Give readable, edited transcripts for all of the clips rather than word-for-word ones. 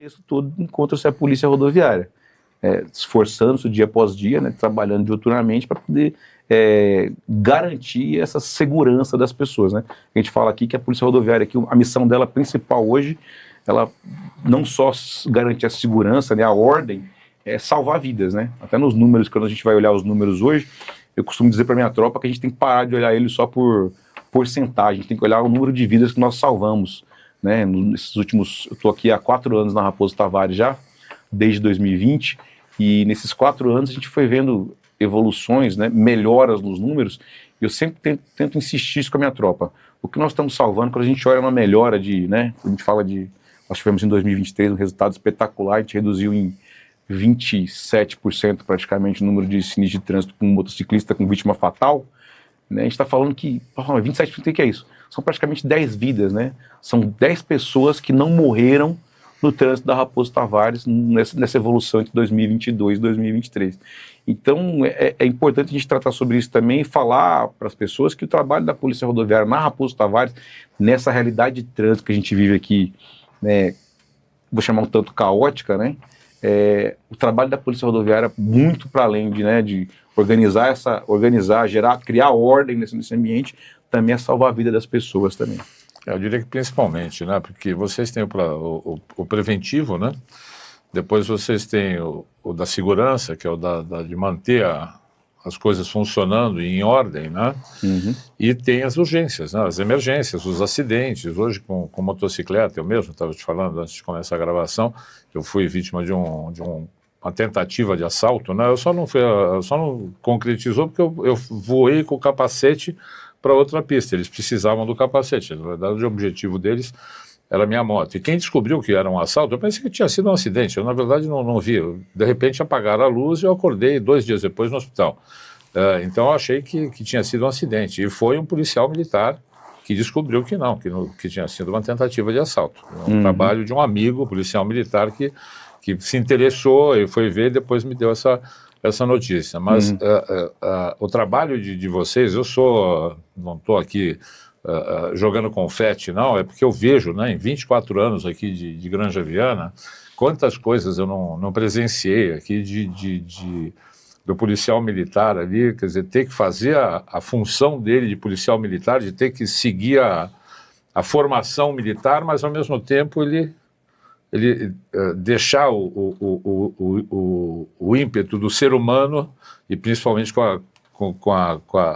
Isso todo encontra-se a polícia rodoviária, esforçando-se dia após dia, né, trabalhando diuturnamente para poder garantir essa segurança das pessoas, né? A gente fala aqui que a polícia rodoviária, que a missão dela principal hoje, ela não só garante a segurança, né, a ordem, é salvar vidas, né? Até nos números, quando a gente vai olhar os números hoje, eu costumo dizer para minha tropa que a gente tem que parar de olhar eles só por porcentagem, a gente tem que olhar o número de vidas que nós salvamos, né? Nesses últimos, eu estou aqui há 4 anos na Raposo Tavares já, desde 2020, e nesses 4 anos a gente foi vendo evoluções, né, melhoras nos números, e eu sempre tento insistir isso com a minha tropa. O que nós estamos salvando, quando a gente olha uma melhora de, né, a gente fala de, nós tivemos em 2023 um resultado espetacular, a gente reduziu em 27% praticamente o número de sinistros de trânsito com um motociclista com vítima fatal, né, a gente está falando que, 27%, o que é isso? São praticamente 10 vidas, né? São 10 pessoas que não morreram no trânsito da Raposo Tavares nessa evolução entre 2022 e 2023. Então, é importante a gente tratar sobre isso também e falar para as pessoas que o trabalho da Polícia Rodoviária na Raposo Tavares, nessa realidade de trânsito que a gente vive aqui, né, vou chamar um tanto caótica, né? O trabalho da Polícia Rodoviária muito para além de, né, de organizar, criar ordem nesse ambiente, também é salvar a vida das pessoas também. Eu diria que principalmente, né, porque vocês têm o preventivo, né, depois vocês têm o da segurança, que é o de manter as coisas funcionando e em ordem, né, e tem as urgências, né, as emergências, os acidentes. Hoje com motocicleta, eu mesmo estava te falando antes de começar a gravação, eu fui vítima de uma tentativa de assalto, né, eu só não concretizou porque eu voei com o capacete para outra pista, eles precisavam do capacete, na verdade o objetivo deles era a minha moto, e quem descobriu que era um assalto, eu pensei que tinha sido um acidente, eu na verdade não vi, de repente apagaram a luz e eu acordei 2 dias depois no hospital, então eu achei que tinha sido um acidente, e foi um policial militar que descobriu que não, que tinha sido uma tentativa de assalto, um trabalho de um amigo policial militar que se interessou e foi ver e depois me deu essa notícia, mas o trabalho de vocês, não estou aqui jogando confete, não, é porque eu vejo, né, em 24 anos aqui de Granja Viana, quantas coisas eu não presenciei aqui do policial militar ali, quer dizer, ter que fazer a função dele de policial militar, de ter que seguir a formação militar, mas ao mesmo tempo ele deixar o ímpeto do ser humano, e principalmente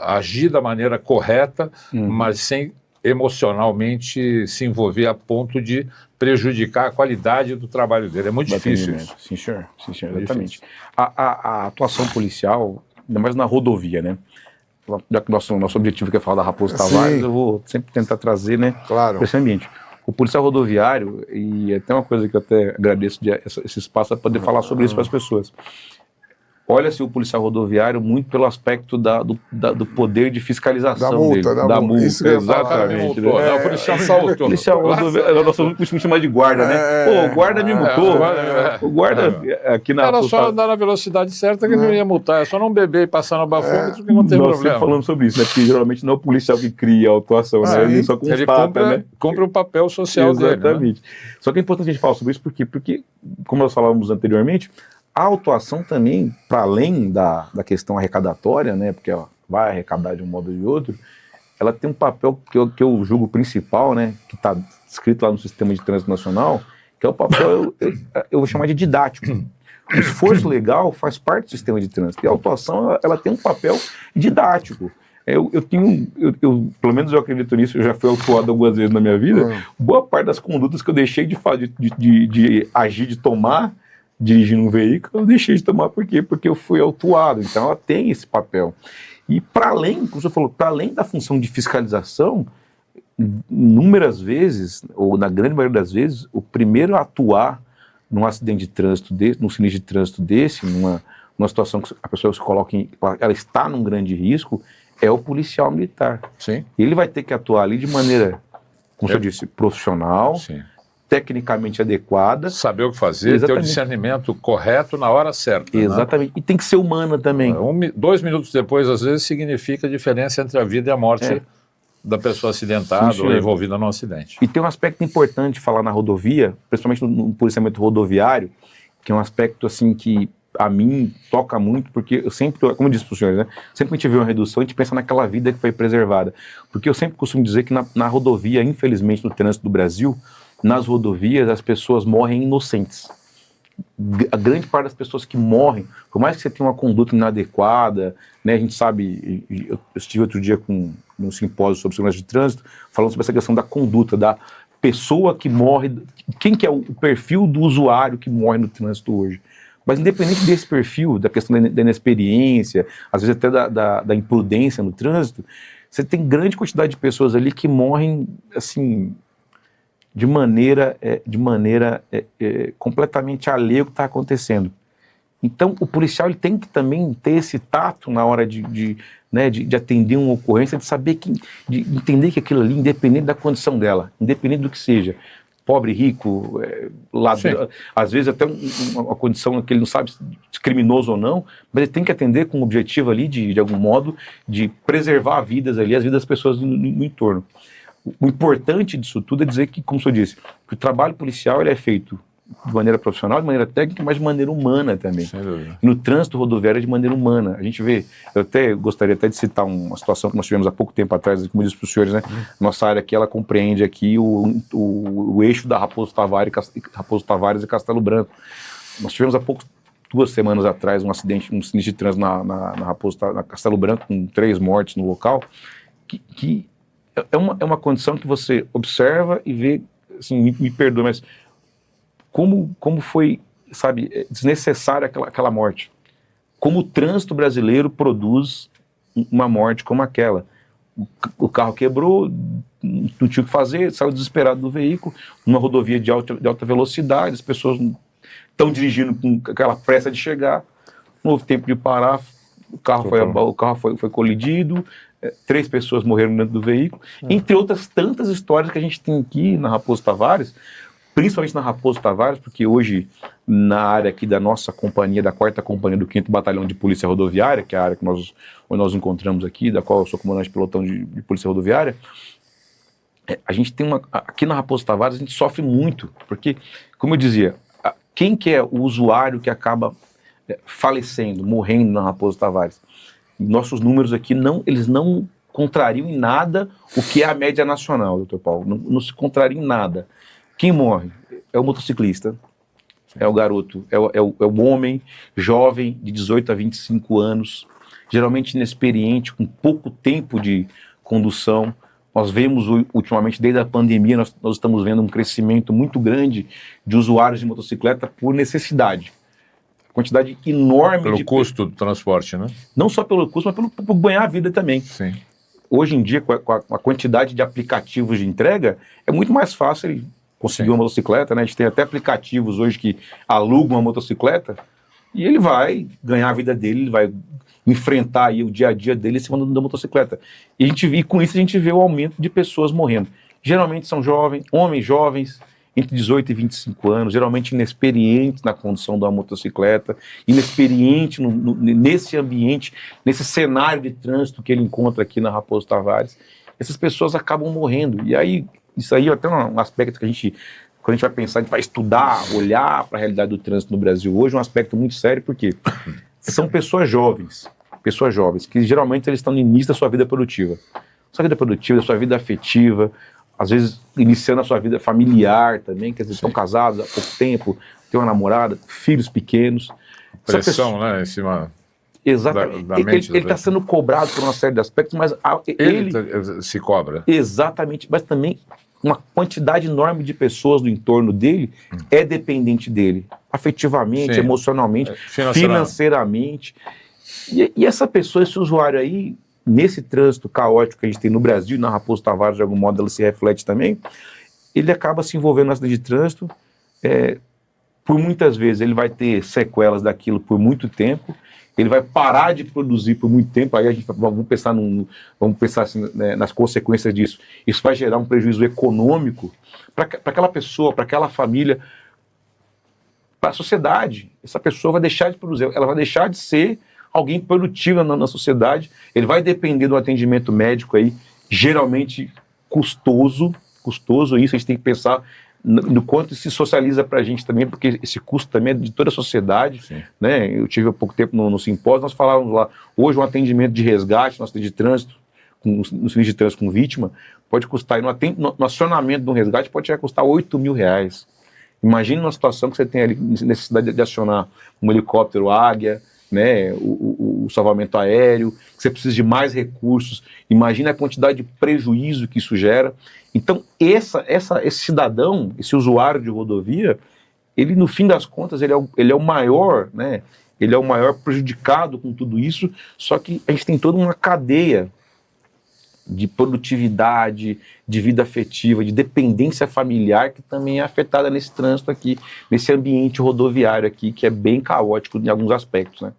agir da maneira correta, mas sem emocionalmente se envolver a ponto de prejudicar a qualidade do trabalho dele. É muito difícil isso. Sim, senhor, exatamente. A atuação policial, ainda mais na rodovia, né? Já que o nosso objetivo é falar da Raposo Tavares, eu vou sempre tentar trazer, né, para esse ambiente. O policial rodoviário, e é até uma coisa que eu até agradeço esse espaço para poder falar sobre isso para as pessoas. Olha-se o policial rodoviário muito pelo aspecto do poder de fiscalização dele. Da multa, isso exatamente. O policial me multou. O policial rodoviário, nós costumo chamar de guarda, né? Pô, o guarda me multou. O guarda aqui na... Era só andar na velocidade certa que não ia multar, é só não beber e passar no bafômetro que não tem problema. Nós sempre falamos sobre isso, né? Porque geralmente não é o policial que cria a autuação, né? Ele só constata, né? Cumpre o papel social dele. Exatamente. Só que é importante a gente falar sobre isso porque como nós falávamos anteriormente, a autuação também, para além da questão arrecadatória, né, porque vai arrecadar de um modo ou de outro, ela tem um papel que eu julgo principal, né, que está escrito lá no Sistema de Trânsito Nacional, que é o papel, eu vou chamar de didático. O esforço legal faz parte do sistema de trânsito, e a autuação ela tem um papel didático. Pelo menos eu acredito nisso, eu já fui autuado algumas vezes na minha vida, boa parte das condutas que eu deixei de agir, de tomar, dirigindo um veículo, eu deixei de tomar. Por quê? Porque eu fui autuado. Então ela tem esse papel. E para além, como você falou, para além da função de fiscalização, inúmeras vezes, ou na grande maioria das vezes, o primeiro a atuar num acidente de trânsito desse, num sinistro de trânsito desse, numa situação que a pessoa se coloca ela está num grande risco, é o policial militar. Sim. Ele vai ter que atuar ali de maneira, como eu disse, profissional, tecnicamente adequada. Saber o que fazer, ter o discernimento correto na hora certa. Exatamente. Né? E tem que ser humana também. 2 minutos depois, às vezes, significa a diferença entre a vida e a morte da pessoa acidentada Sim, ou senhor. envolvida num acidente. E tem um aspecto importante de falar na rodovia, principalmente no policiamento rodoviário, que é um aspecto assim que a mim toca muito, porque eu sempre, como eu disse para os senhores, né, sempre que a gente vê uma redução, a gente pensa naquela vida que foi preservada. Porque eu sempre costumo dizer que na rodovia, infelizmente, no trânsito do Brasil, nas rodovias as pessoas morrem inocentes. A grande parte das pessoas que morrem, por mais que você tenha uma conduta inadequada, né, a gente sabe, eu estive outro dia num simpósio sobre segurança de trânsito, falando sobre essa questão da conduta, da pessoa que morre, quem que é o perfil do usuário que morre no trânsito hoje. Mas independente desse perfil, da questão da inexperiência, às vezes até da imprudência no trânsito, você tem grande quantidade de pessoas ali que morrem, assim, de maneira completamente alheia ao que está acontecendo. Então, o policial ele tem que também ter esse tato na hora de atender uma ocorrência, de saber de entender que aquilo ali, independente da condição dela, independente do que seja, pobre, rico, ladrão, às vezes até uma condição que ele não sabe se criminoso ou não, mas ele tem que atender com o objetivo ali, de algum modo, de preservar vidas ali, as vidas das pessoas no entorno. O importante disso tudo é dizer que, como o senhor disse, que o trabalho policial ele é feito de maneira profissional, de maneira técnica, mas de maneira humana também. No trânsito rodoviário de maneira humana. A gente vê, eu gostaria de citar uma situação que nós tivemos há pouco tempo atrás, como eu disse para os senhores, né? Nossa área aqui, ela compreende aqui o eixo da Raposo Tavares e Castelo Branco. Nós tivemos há 2 semanas atrás um sinistro de trânsito na Castelo Branco, com 3 mortes no local, que é uma condição que você observa e vê, assim, me perdoa, mas como foi, sabe, desnecessária aquela morte. Como o trânsito brasileiro produz uma morte como aquela. O carro quebrou, não tinha o que fazer, saiu desesperado do veículo, numa rodovia de alta velocidade, as pessoas estão dirigindo com aquela pressa de chegar, não houve tempo de parar, o carro foi colidido, 3 pessoas morreram dentro do veículo, entre outras tantas histórias que a gente tem aqui na Raposo Tavares, principalmente na Raposo Tavares, porque hoje, na área aqui da nossa companhia, da 4ª Companhia do 5º Batalhão de Polícia Rodoviária, que é a área que onde nós encontramos aqui, da qual eu sou comandante de pelotão de Polícia Rodoviária, a gente tem aqui na Raposo Tavares, a gente sofre muito, porque, como eu dizia, quem que é o usuário que acaba falecendo, morrendo na Raposo Tavares? Nossos números aqui, eles não contrariam em nada o que é a média nacional, doutor Paulo, não se contraria em nada. Quem morre é o motociclista, é o garoto, é o homem jovem de 18 a 25 anos, geralmente inexperiente, com pouco tempo de condução. Nós vemos ultimamente, desde a pandemia, nós estamos vendo um crescimento muito grande de usuários de motocicleta por necessidade. Quantidade enorme pelo custo do transporte, né? Não só pelo custo, mas por ganhar a vida também. Sim. Hoje em dia, com a quantidade de aplicativos de entrega, é muito mais fácil ele conseguir uma motocicleta, né? A gente tem até aplicativos hoje que alugam uma motocicleta e ele vai ganhar a vida dele, ele vai enfrentar aí o dia a dia dele em cima da motocicleta. E com isso a gente vê o aumento de pessoas morrendo. Geralmente são homens jovens, entre 18 e 25 anos, geralmente inexperientes na condução de uma motocicleta, inexperiente nesse ambiente, nesse cenário de trânsito que ele encontra aqui na Raposo Tavares. Essas pessoas acabam morrendo. E aí, isso aí é até um aspecto que quando a gente vai pensar, a gente vai estudar, olhar para a realidade do trânsito no Brasil hoje, é um aspecto muito sério, porque são pessoas jovens, que geralmente eles estão no início da sua vida produtiva. Sua vida produtiva, sua vida afetiva, às vezes iniciando a sua vida familiar também, quer dizer, estão casados há pouco tempo, têm uma namorada, filhos pequenos. Pressão, né, em cima exatamente. da mente. Ele está sendo cobrado por uma série de aspectos, mas ele se cobra. Exatamente, mas também uma quantidade enorme de pessoas do entorno dele é dependente dele, afetivamente, emocionalmente, financeiramente. E essa pessoa, esse usuário aí, nesse trânsito caótico que a gente tem no Brasil, na Raposo Tavares, de algum modo, ela se reflete também, ele acaba se envolvendo no acidente de trânsito, por muitas vezes ele vai ter sequelas daquilo por muito tempo, ele vai parar de produzir por muito tempo, aí a gente vamos pensar assim, né, nas consequências disso. Isso vai gerar um prejuízo econômico para aquela pessoa, para aquela família, para a sociedade. Essa pessoa vai deixar de produzir, ela vai deixar de ser alguém produtivo na sociedade, ele vai depender do atendimento médico aí, geralmente custoso isso, a gente tem que pensar no quanto isso se socializa para a gente também, porque esse custo também é de toda a sociedade, né? Eu tive há pouco tempo no simpósio, nós falávamos lá, hoje um atendimento de resgate, no acidente de trânsito, no serviço de trânsito com vítima, pode custar, no acionamento de um resgate pode chegar a custar R$8.000. Imagine uma situação que você tem ali necessidade de acionar um helicóptero Águia, né, o salvamento aéreo, que você precisa de mais recursos. Imagina a quantidade de prejuízo que isso gera. Então, esse cidadão, esse usuário de rodovia, ele, no fim das contas, ele é o maior, né, ele é o maior prejudicado com tudo isso, só que a gente tem toda uma cadeia de produtividade, de vida afetiva, de dependência familiar, que também é afetada nesse trânsito aqui, nesse ambiente rodoviário aqui, que é bem caótico em alguns aspectos, né?